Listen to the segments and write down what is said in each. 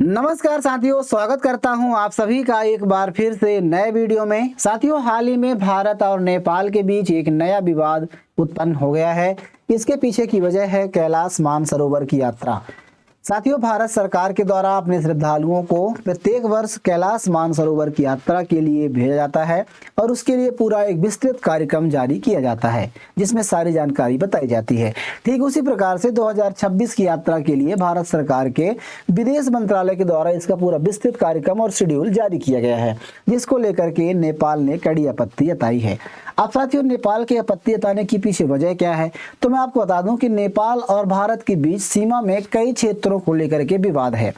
नमस्कार साथियों, स्वागत करता हूं आप सभी का एक बार फिर से नए वीडियो में। साथियों, हाल ही में भारत और नेपाल के बीच एक नया विवाद उत्पन्न हो गया है। इसके पीछे की वजह है कैलाश मानसरोवर की यात्रा। साथियों, भारत सरकार के द्वारा अपने श्रद्धालुओं को प्रत्येक वर्ष कैलाश मानसरोवर की यात्रा के लिए भेजा जाता है और उसके लिए पूरा एक विस्तृत कार्यक्रम जारी किया जाता है जिसमें सारी जानकारी बताई जाती है। ठीक उसी प्रकार से 2026 की यात्रा के लिए भारत सरकार के विदेश मंत्रालय के द्वारा इसका पूरा विस्तृत कार्यक्रम और शेड्यूल जारी किया गया है, जिसको लेकर के नेपाल ने कड़ी आपत्ति जताई है। अब साथियों, नेपाल की आपत्ति जताने की पीछे वजह क्या है, तो मैं आपको बता दूं कि नेपाल और भारत के बीच सीमा में कई क्षेत्रों को लेकर के विवाद है।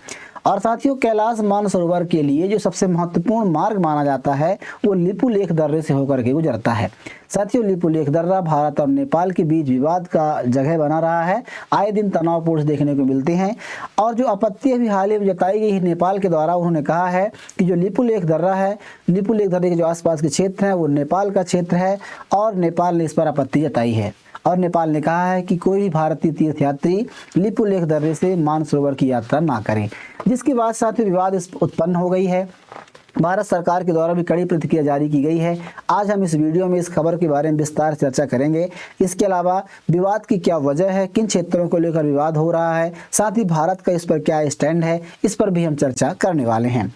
और साथियों, कैलाश मानसरोवर के लिए जो सबसे महत्वपूर्ण मार्ग माना जाता है वो लिपुलेख दर्रे से होकर के गुजरता है। साथियों, लिपुलेख दर्रा भारत और नेपाल के बीच विवाद का जगह बना रहा है। आए दिन तनावपूर्ण देखने को मिलते हैं। और जो आपत्ति अभी हाल ही में जताई गई है नेपाल के द्वारा, उन्होंने कहा है कि जो लिपुलेख दर्रा है, लिपुलेख दर्रे के जो आसपास के क्षेत्र हैं वो नेपाल का क्षेत्र है और नेपाल ने इस पर आपत्ति जताई है। और नेपाल ने कहा है कि कोई भी भारतीय तीर्थयात्री लिपुलेख दर्रे से मानसरोवर की यात्रा ना करें, जिसके बाद साथ ही विवाद उत्पन्न हो गई है। भारत सरकार के द्वारा भी कड़ी प्रतिक्रिया जारी की गई है। आज हम इस वीडियो में इस खबर के बारे में विस्तार से चर्चा करेंगे। इसके अलावा विवाद की क्या वजह है, किन क्षेत्रों को लेकर विवाद हो रहा है, साथ ही भारत का इस पर क्या स्टैंड है, इस पर भी हम चर्चा करने वाले हैं।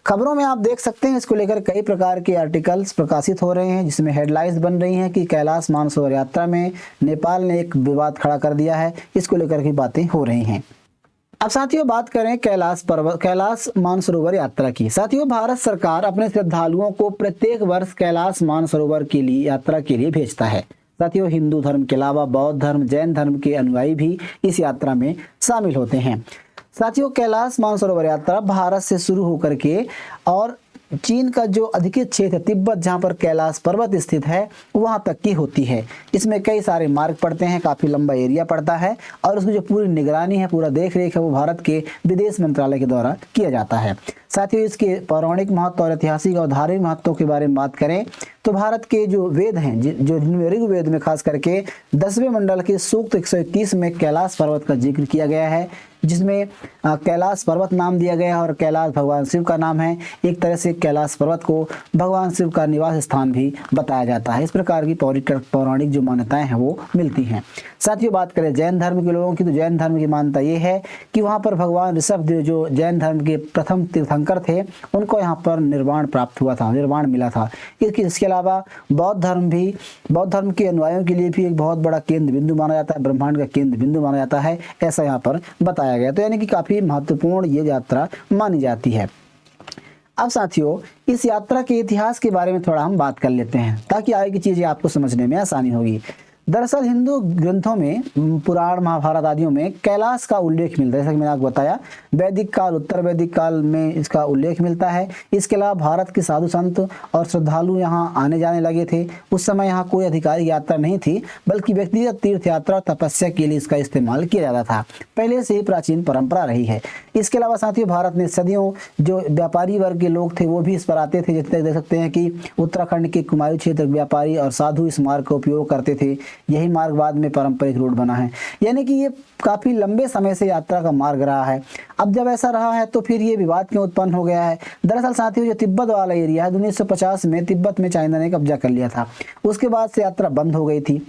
खबरों में आप देख सकते हैं इसको लेकर कई प्रकार के आर्टिकल्स प्रकाशित हो रहे हैं, जिसमें हेडलाइंस बन रही हैं कि कैलाश मानसरोवर यात्रा में नेपाल ने एक विवाद खड़ा कर दिया है। इसको लेकर की बातें हो रही हैं। अब साथियों, बात करें कैलाश मानसरोवर यात्रा की। साथियों, भारत सरकार अपने श्रद्धालुओं को प्रत्येक वर्ष कैलाश मानसरोवर के लिए यात्रा के लिए भेजता है। साथियों, हिंदू धर्म के अलावा बौद्ध धर्म, जैन धर्म के अनुयायी भी इस यात्रा में शामिल होते हैं। साथियों, कैलाश मानसरोवर यात्रा भारत से शुरू होकर के और चीन का जो अधिकृत क्षेत्र है तिब्बत, जहाँ पर कैलाश पर्वत स्थित है, वहाँ तक की होती है। इसमें कई सारे मार्ग पड़ते हैं, काफ़ी लंबा एरिया पड़ता है और उसकी जो पूरी निगरानी है, पूरा देख रेख है, वो भारत के विदेश मंत्रालय के द्वारा किया जाता है। साथियों, इसके पौराणिक महत्व और ऐतिहासिक और धार्मिक महत्व के बारे में बात करें तो भारत के जो वेद हैं, जो ऋग्वेद में खास करके 10वें मंडल के सूक्त 121 में कैलाश पर्वत का जिक्र किया गया है, जिसमें कैलाश पर्वत नाम दिया गया है और कैलाश भगवान शिव का नाम है। एक तरह से कैलाश पर्वत को भगवान शिव का निवास स्थान भी बताया जाता है। इस प्रकार की पौराणिक जो मान्यताएं हैं वो मिलती हैं। साथियों, बात करें जैन धर्म के लोगों की, तो जैन धर्म की मान्यता ये है कि वहाँ पर भगवान ऋषभदेव जो जैन धर्म के प्रथम तीर्थंकर थे, उनको यहाँ पर निर्वाण प्राप्त हुआ था, निर्वाण मिला था। इसके अलावा बौद्ध धर्म के अनुयायियों के लिए भी एक बहुत बड़ा केंद्र बिंदु माना जाता है, ब्रह्मांड का केंद्र बिंदु माना जाता है, ऐसा यहाँ पर बताया गया। तो यानी कि काफी महत्वपूर्ण ये यात्रा मानी जाती है। अब साथियों, इस यात्रा के इतिहास के बारे में थोड़ा हम बात कर लेते हैं ताकि आगे की चीजें आपको समझने में आसानी होगी। दरअसल हिंदू ग्रंथों में, पुराण, महाभारत आदियों में कैलाश का उल्लेख मिलता है। जैसा कि मैंने आपको बताया, वैदिक काल, उत्तर वैदिक काल में इसका उल्लेख मिलता है। इसके अलावा भारत के साधु संत और श्रद्धालु यहाँ आने जाने लगे थे। उस समय यहाँ कोई आधिकारिक यात्रा नहीं थी, बल्कि व्यक्तिगत तीर्थ यात्रा और तपस्या के लिए इसका इस्तेमाल किया जाता था। पहले से ही प्राचीन परंपरा रही है। इसके अलावा साथियों, भारत ने सदियों जो व्यापारी वर्ग के लोग थे वो भी इस पर आते थे। जैसे देख सकते हैं कि उत्तराखंड के कुमायूं क्षेत्र व्यापारी और साधु इस मार्ग का उपयोग करते थे। यही मार्ग बाद में पारंपरिक रूट बना है। यानी कि ये काफी लंबे समय से यात्रा का मार्ग रहा है। अब जब ऐसा रहा है तो फिर ये विवाद क्यों उत्पन्न हो गया है। दरअसल साथियों, जो तिब्बत वाला एरिया है, 1950 में तिब्बत में चाइना ने कब्जा कर लिया था। उसके बाद से यात्रा बंद हो गई थी,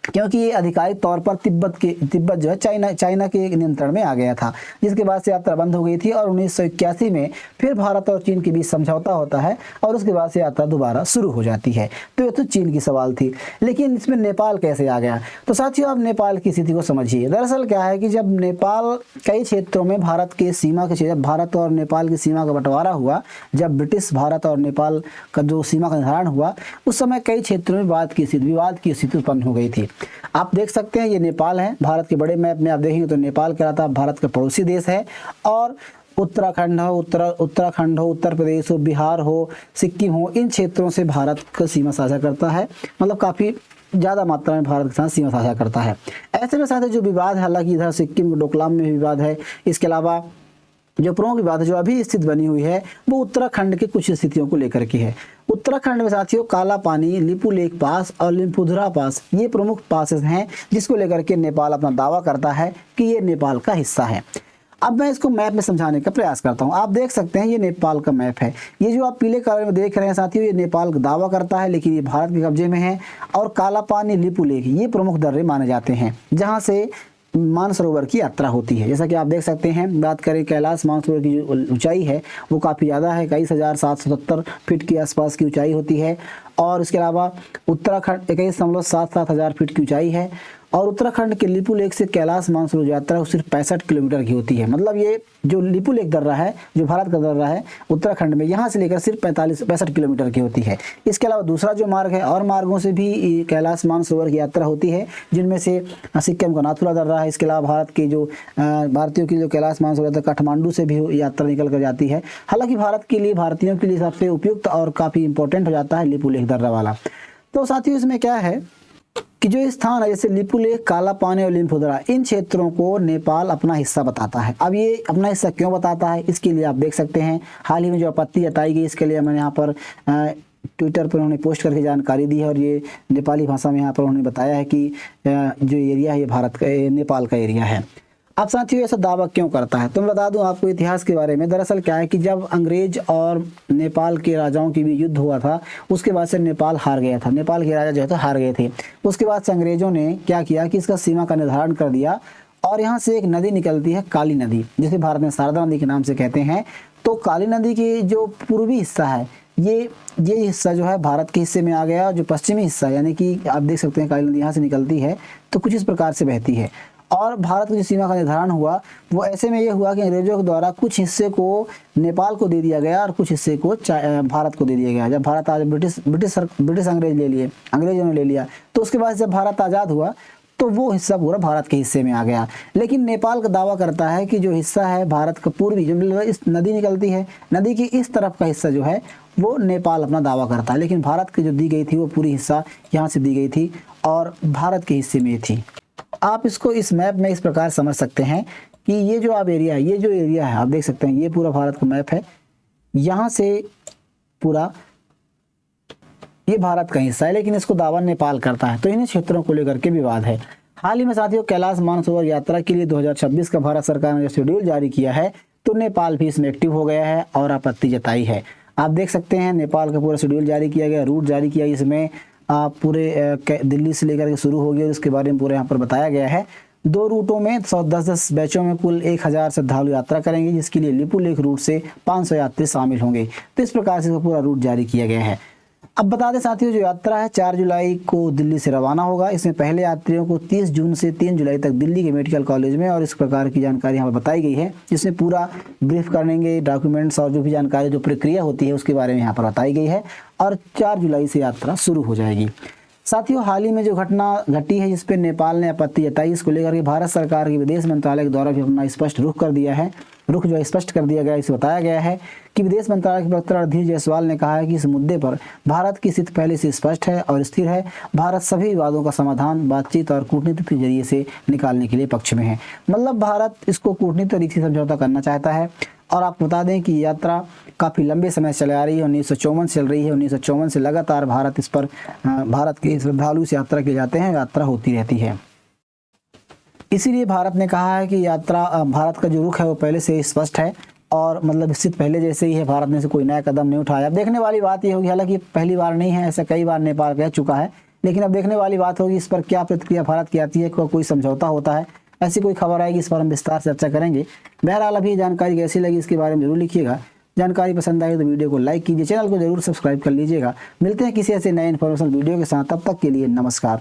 क्योंकि ये आधिकारिक तौर पर तिब्बत जो है चाइना के नियंत्रण में आ गया था, जिसके बाद से यात्रा बंद हो गई थी। और 1981 में फिर भारत और चीन के बीच समझौता होता है और उसके बाद से यात्रा दोबारा शुरू हो जाती है। तो ये तो चीन की सवाल थी, लेकिन इसमें नेपाल कैसे आ गया। तो साथियों, अब नेपाल की स्थिति को समझिए। दरअसल क्या है कि जब नेपाल कई क्षेत्रों में भारत के सीमा के क्षेत्र, भारत और नेपाल की सीमा का बंटवारा हुआ, जब ब्रिटिश भारत और नेपाल का जो सीमा का निर्धारण हुआ, उस समय कई क्षेत्रों में विवाद की स्थिति उत्पन्न हो गई थी। आप देख सकते हैं ये नेपाल है। भारत के बड़े मैप में आप देखेंगे तो नेपाल कहलाता है, भारत का पड़ोसी देश है। और उत्तराखंड हो, उत्तर प्रदेश हो, बिहार हो, सिक्किम हो, इन क्षेत्रों से भारत का सीमा साझा करता है। मतलब काफ़ी ज़्यादा मात्रा में भारत के साथ सीमा साझा करता है। ऐसे में साथ जो विवाद है, हालांकि इधर सिक्किम डोकलाम में विवाद है। इसके अलावा जो प्रमुख विवाद जो अभी स्थिति बनी हुई है वो उत्तराखंड के कुछ स्थितियों को लेकर के है। उत्तराखंड में साथियों काला पानी, लिपुलेख पास और लिम्पुधरा पास ये प्रमुख पासेस हैं, जिसको लेकर के नेपाल अपना दावा करता है कि ये नेपाल का हिस्सा है। अब मैं इसको मैप में समझाने का प्रयास करता हूँ। आप देख सकते हैं ये नेपाल का मैप है। ये जो आप पीले कलर में देख रहे हैं साथियों, ये नेपाल का दावा करता है, लेकिन ये भारत के कब्जे में है। और काला पानी, लिपुलेख, ये प्रमुख दर्रे माने जाते हैं जहाँ से मानसरोवर की यात्रा होती है। जैसा कि आप देख सकते हैं, बात करें कैलाश मानसरोवर की जो ऊंचाई है वो काफ़ी ज़्यादा है, 21,770 फीट के आसपास की ऊंचाई होती है। और इसके अलावा उत्तराखंड 21.77 हज़ार फीट की ऊंचाई है। और उत्तराखंड के लिपुलेख से कैलाश मानसरोवर यात्रा वो सिर्फ 65 किलोमीटर की होती है। मतलब ये जो लिपुलेख दर्रा है, जो भारत का दर्रा है उत्तराखंड में, यहाँ से लेकर सिर्फ 65 किलोमीटर की होती है। इसके अलावा दूसरा जो मार्ग है, और मार्गों से भी कैलाश मानसरोवर की यात्रा होती है, जिनमें से सिक्किम का नाथुला दर्रा है। इसके अलावा भारत के जो भारतीयों की जो कैलाश मानसरोवर काठमांडू से भी यात्रा निकल कर जाती है। हालांकि भारत के लिए, भारतीयों के लिए सबसे उपयुक्त और काफ़ी इंपॉर्टेंट हो जाता है लिपुलेख दर्रा वाला। तो साथियों इसमें क्या है कि जो स्थान है जैसे लिपुलेख, काला पानी और लिम्फोदरा, इन क्षेत्रों को नेपाल अपना हिस्सा बताता है। अब ये अपना हिस्सा क्यों बताता है, इसके लिए आप देख सकते हैं हाल ही में जो आपत्ति जताई गई, इसके लिए मैंने यहाँ पर ट्विटर पर उन्होंने पोस्ट करके जानकारी दी है। और ये नेपाली भाषा में यहाँ पर उन्होंने बताया है कि जो एरिया है ये भारत का, नेपाल का एरिया है। अब साथियों ऐसा दावा क्यों करता है, तो मैं बता दूं आपको इतिहास के बारे में। दरअसल क्या है कि जब अंग्रेज और नेपाल के राजाओं की भी युद्ध हुआ था, उसके बाद से नेपाल हार गया था। नेपाल के राजा जो है तो हार गए थे। उसके बाद से अंग्रेजों ने क्या किया कि इसका सीमा का निर्धारण कर दिया। और यहाँ से एक नदी निकलती है, काली नदी, जिसे भारत में शारदा नदी के नाम से कहते हैं। तो काली नदी की जो पूर्वी हिस्सा है, ये हिस्सा जो है भारत के हिस्से में आ गया। जो पश्चिमी हिस्सा, यानी कि आप देख सकते हैं काली नदी यहाँ से निकलती है तो कुछ इस प्रकार से बहती है। और भारत की जो सीमा का निर्धारण हुआ वो ऐसे में ये हुआ कि अंग्रेजों के द्वारा कुछ हिस्से को नेपाल को दे दिया गया और कुछ हिस्से को भारत को दे दिया गया। जब भारत आज ब्रिटिश अंग्रेज ले लिए, अंग्रेजों ने ले लिया, तो उसके बाद जब भारत आज़ाद हुआ तो वो हिस्सा पूरा भारत के हिस्से में आ गया। लेकिन नेपाल का दावा करता है कि जो हिस्सा है भारत का पूर्वी, जो इस नदी निकलती है, नदी की इस तरफ का हिस्सा जो है वो नेपाल अपना दावा करता है। लेकिन भारत की जो दी गई थी वो पूरी हिस्सा यहाँ से दी गई थी और भारत के हिस्से में थी। आप इसको इस मैप में इस प्रकार समझ सकते हैं कि ये जो आप एरिया है, ये जो एरिया है आप देख सकते हैं, ये पूरा भारत का मैप है। यहाँ से पूरा ये भारत का हिस्सा है, लेकिन इसको दावा नेपाल करता है। तो इन क्षेत्रों को लेकर के विवाद है। हाल ही में साथियों कैलाश मानसरोवर यात्रा के लिए 2026 का भारत सरकार ने जो शेड्यूल जारी किया है, तो नेपाल भी इसमें एक्टिव हो गया है और आपत्ति जताई है। आप देख सकते हैं नेपाल का पूरा शेड्यूल जारी किया गया, रूट जारी किया, इसमें पूरे दिल्ली से लेकर के शुरू हो गया और इसके बारे में पूरे यहाँ पर बताया गया है। 2 रूटों में 110 बैचों में कुल 1000 श्रद्धालु यात्रा करेंगे, जिसके लिए लिपुलेख रूट से 500 यात्री शामिल होंगे। तो इस प्रकार से पूरा रूट जारी किया गया है। अब बता दें साथियों, जो यात्रा है 4 जुलाई को दिल्ली से रवाना होगा। इसमें पहले यात्रियों को 30 जून से 3 जुलाई तक दिल्ली के मेडिकल कॉलेज में, और इस प्रकार की जानकारी यहाँ पर बताई गई है, जिसमें पूरा ब्रीफ करेंगे, डॉक्यूमेंट्स और जो भी जानकारी, जो प्रक्रिया होती है उसके बारे में यहाँ पर बताई गई है। और 4 जुलाई से यात्रा शुरू हो जाएगी। साथियों हाल ही में जो घटना घटी है जिस पर नेपाल ने आपत्ति जताई, इसको लेकर के भारत सरकार के विदेश मंत्रालय के द्वारा भी अपना स्पष्ट रुख कर दिया है। रुख जो स्पष्ट कर दिया गया, इसे बताया गया है कि विदेश मंत्रालय के प्रवक्ता रणधीर जायसवाल ने कहा है कि इस मुद्दे पर भारत की स्थिति पहले से स्पष्ट है और स्थिर है। भारत सभी विवादों का समाधान बातचीत और कूटनीति के जरिए से निकालने के लिए पक्ष में है। मतलब भारत इसको कूटनीतिक तरीके से समझौता करना चाहता है। और आपको बता दें कि यात्रा काफ़ी लंबे समय से चली आ रही है, 1954 चल रही है। 1954 से लगातार भारत इस पर, भारत के श्रद्धालु इस यात्रा के जाते हैं, यात्रा होती रहती है। इसीलिए भारत ने कहा है कि यात्रा, भारत का जो रुख है वो पहले से स्पष्ट है और मतलब स्थिति पहले जैसे ही है। भारत ने से कोई नया कदम नहीं उठाया। अब देखने वाली बात ये होगी, हालांकि पहली बार नहीं है, ऐसा कई बार नेपाल कह चुका है, लेकिन अब देखने वाली बात होगी इस पर क्या प्रतिक्रिया भारत की आती है, कोई समझौता होता है, ऐसी कोई खबर आएगी, इस पर हम विस्तार से चर्चा करेंगे। बहरहाल अभी जानकारी कैसी लगी इसके बारे में जरूर लिखिएगा। जानकारी पसंद आई तो वीडियो को लाइक कीजिए, चैनल को जरूर सब्सक्राइब कर लीजिएगा। मिलते हैं किसी ऐसे नए इन्फॉर्मेशन वीडियो के साथ, तब तक के लिए नमस्कार।